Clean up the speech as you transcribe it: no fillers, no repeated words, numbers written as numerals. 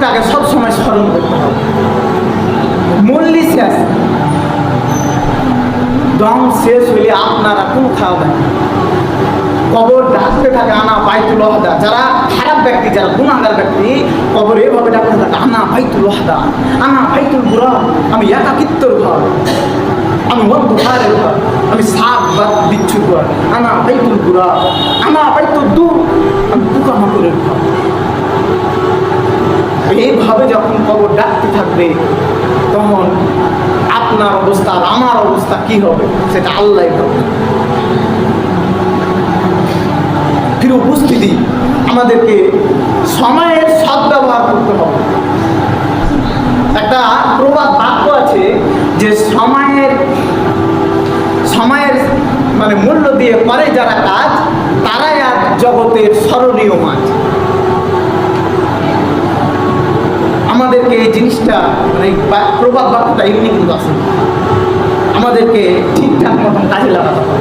তাকে সবসময় স্মরণ করতে হবে। মল্লি শেষ, দম শেষ হইলে আপনারা কোন খাওয়া দেন, কবর ডাকতে থাকে আনা বাইতুল ওয়াহদা। যারা খারাপ ব্যক্তি, যারা গুনাহগার ব্যক্তি, কবর এভাবে ডাকতে থাকে আনা বাইতুল ওয়াহদা, আনা বাইতুল বুরা, আমি একাকিত্বর ঘর, আমি অন্ধকারের ঘর, আমি সাপ বা বিচ্ছুর ঘর, আনা বাইতুল বুরা, আনা বাইতুল দূর, আমি পোকামাকড়ের ঘর। এইভাবে যখন কবর ডাকতে থাকবে তখন আপনার অবস্থা আর আমার অবস্থা কি হবে সেটা আল্লাহ ভাবে। প্রিয় উপস্থিতি, আমাদেরকে সময়ের সদ্ব্যবহার করতে হবে। একটা প্রবাদ বাক্য আছে যে সময়ের মানে মূল্য দিয়ে করে যারা কাজ, তারাই আর জগতের স্মরণীয় মাছ। আমাদেরকে এই জিনিসটা মানে প্রবাদ বাক্যটা এমনি কিন্তু আসে, আমাদেরকে ঠিকঠাক মতন কাজে লাগাতে হবে।